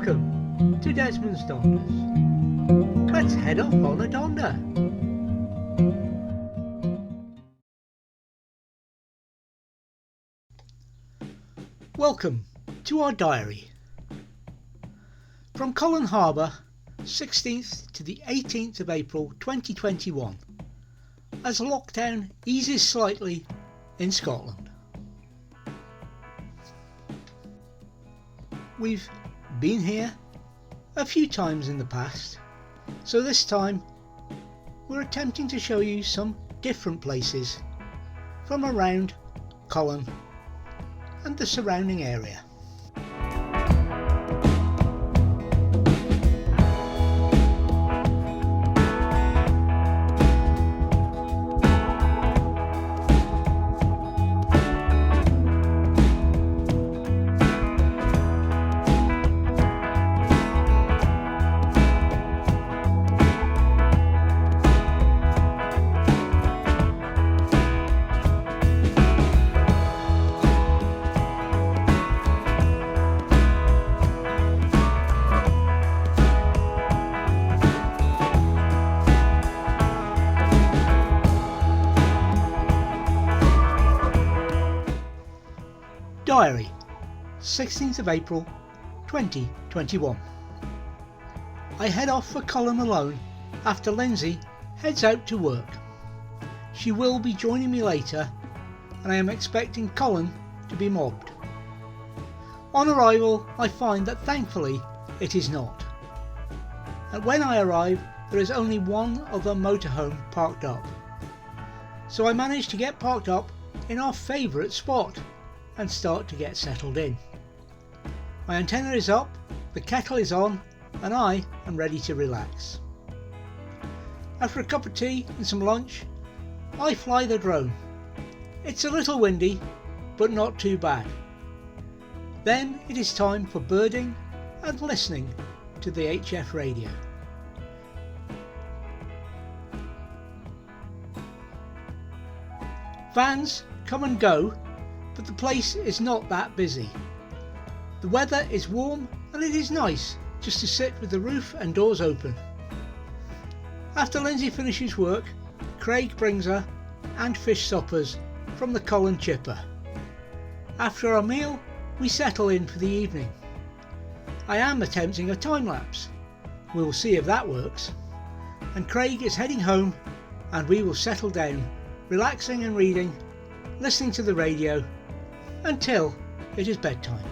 Welcome to Desmond's Donders. Let's head off on a donder. Welcome to our diary. From Cullen Harbour, 16th to the 18th of April 2021, as lockdown eases slightly in Scotland. We've been here a few times in the past, so this time we're attempting to show you some different places from around Cullen and the surrounding area. Diary, 16th of April 2021. I head off for Cullen alone after Lindsay heads out to work. She will be joining me later, and I am expecting Cullen to be mobbed. On arrival, I find that thankfully it is not. And when I arrive, there is only one other motorhome parked up. So I manage to get parked up in our favourite spot and start to get settled in. My antenna is up, the kettle is on, and I am ready to relax. After a cup of tea and some lunch, I fly the drone. It's a little windy, but not too bad. Then it is time for birding and listening to the HF radio. Vans come and go, but the place is not that busy. The weather is warm and it is nice just to sit with the roof and doors open. After Lindsay finishes work, Craig brings her and fish suppers from the Cullen Chipper. After our meal, we settle in for the evening. I am attempting a time lapse. We will see if that works. And Craig is heading home, and we will settle down, relaxing and reading, listening to the radio, until it is bedtime.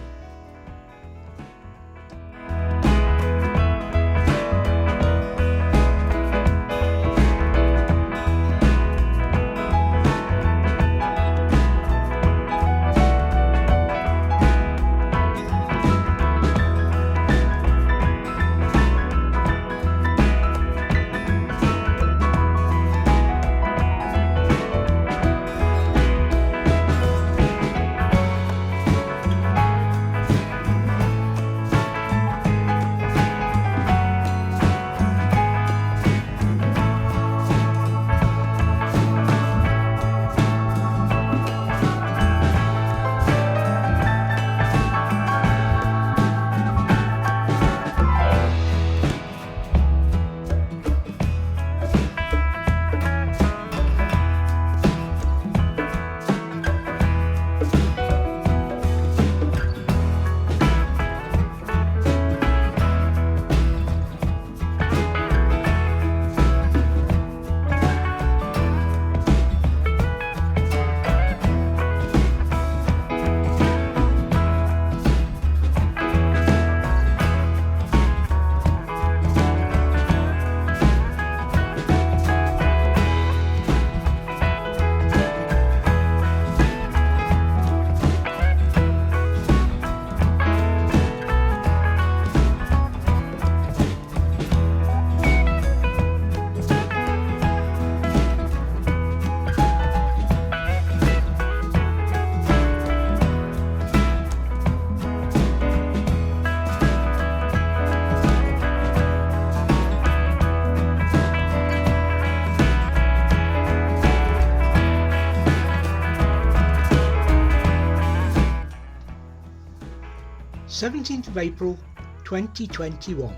April 2021.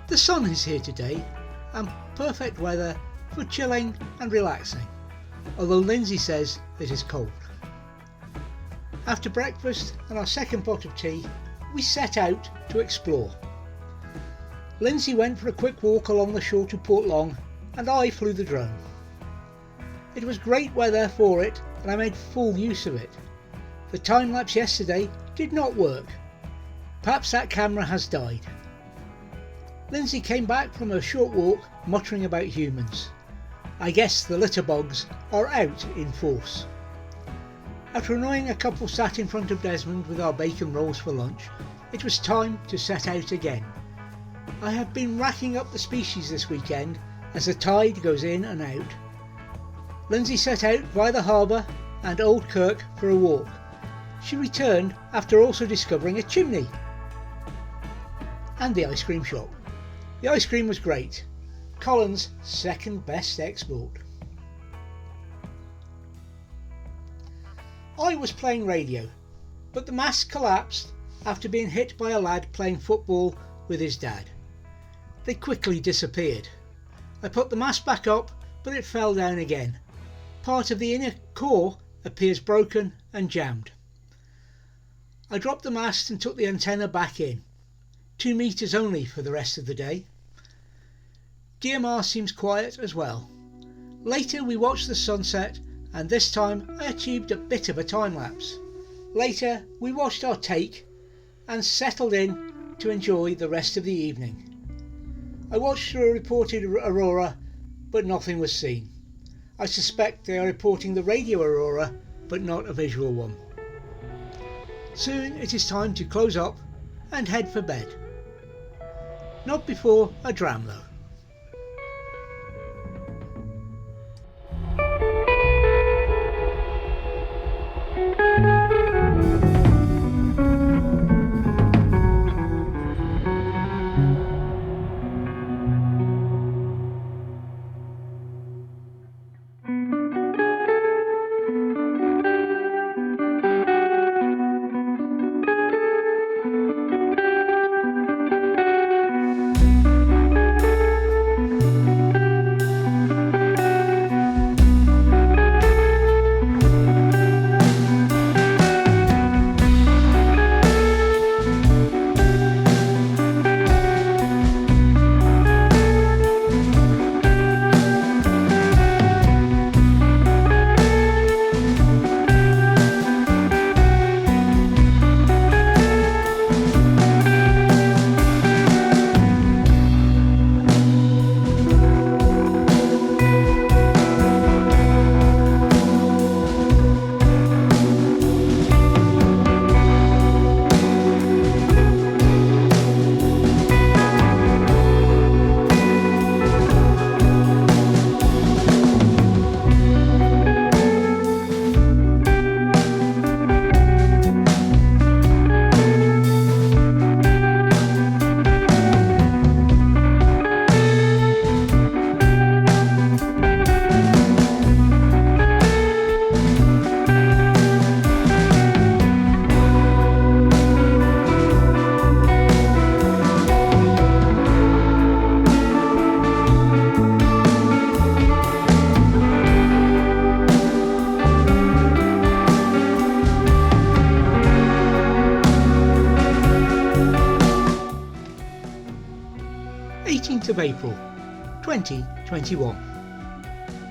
The sun is here today and perfect weather for chilling and relaxing, although Lindsay says it is cold. After breakfast and our second pot of tea, we set out to explore. Lindsay went for a quick walk along the shore to Port Long and I flew the drone. It was great weather for it and I made full use of it. The time lapse yesterday did not work. Perhaps that camera has died. Lindsay came back from her short walk muttering about humans. I guess the litterbugs are out in force. After annoying a couple sat in front of Desmond with our bacon rolls for lunch, it was time to set out again. I have been racking up the species this weekend as the tide goes in and out. Lindsay set out via the harbour and Old Kirk for a walk. She returned after also discovering a chimney and the ice cream shop. The ice cream was great. Cullen's second best export. I was playing radio, but the mast collapsed after being hit by a lad playing football with his dad. They quickly disappeared. I put the mast back up, but it fell down again. Part of the inner core appears broken and jammed. I dropped the mast and took the antenna back in. 2 meters only for the rest of the day. DMR seems quiet as well. Later we watched the sunset and this time I achieved a bit of a time lapse. Later we watched our take and settled in to enjoy the rest of the evening. I watched a reported aurora but nothing was seen. I suspect they are reporting the radio aurora but not a visual one. Soon it is time to close up and head for bed. Not before a dram though. of April 2021.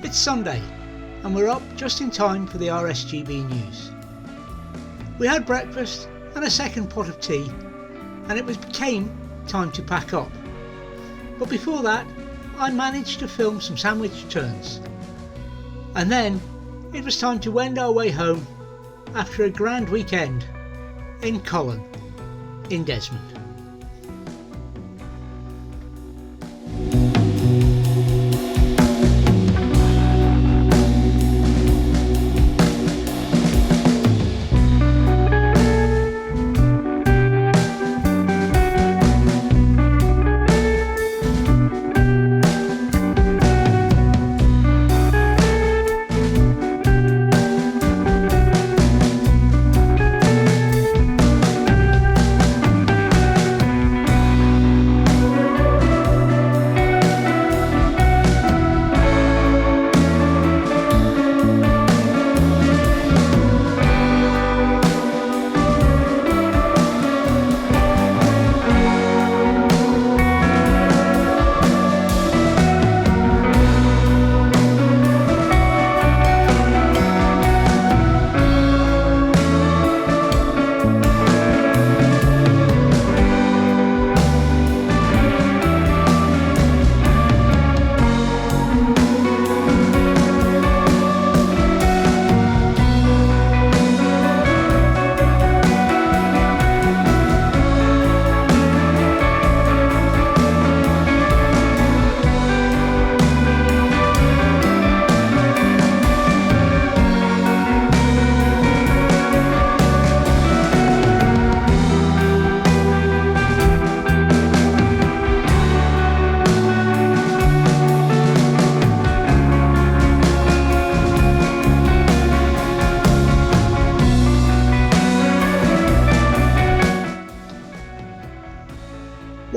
It's Sunday and we're up just in time for the RSGB news. We had breakfast and a second pot of tea and it became time to pack up. But before that I managed to film some sandwich turns. And then it was time to wend our way home after a grand weekend in Cullen, in Desmond.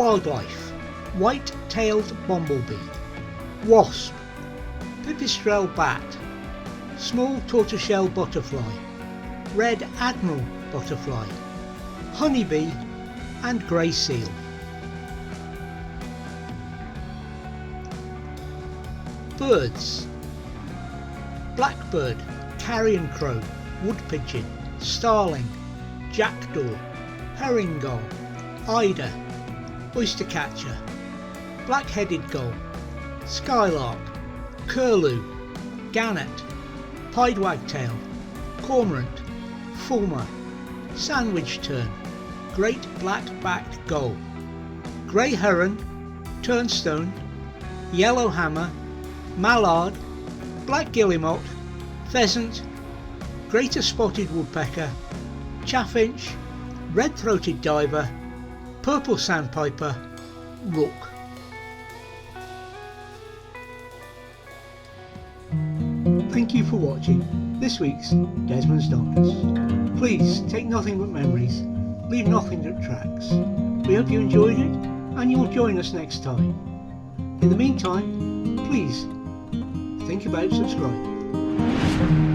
Wildlife: white-tailed bumblebee, wasp, pipistrelle bat, small tortoiseshell butterfly, red admiral butterfly, honeybee and grey seal. Birds: blackbird, carrion crow, wood pigeon, starling, jackdaw, herring gull, eider, oystercatcher, black-headed gull, skylark, curlew, gannet, pied wagtail, cormorant, fulmar, sandwich tern, great black-backed gull, grey heron, turnstone, yellow hammer, mallard, black guillemot, pheasant, greater spotted woodpecker, chaffinch, red-throated diver, purple sandpiper, rook. Thank you for watching this week's Desmond's Donuts. Please take nothing but memories, leave nothing that tracks. We hope you enjoyed it and you'll join us next time. In the meantime, please think about subscribing.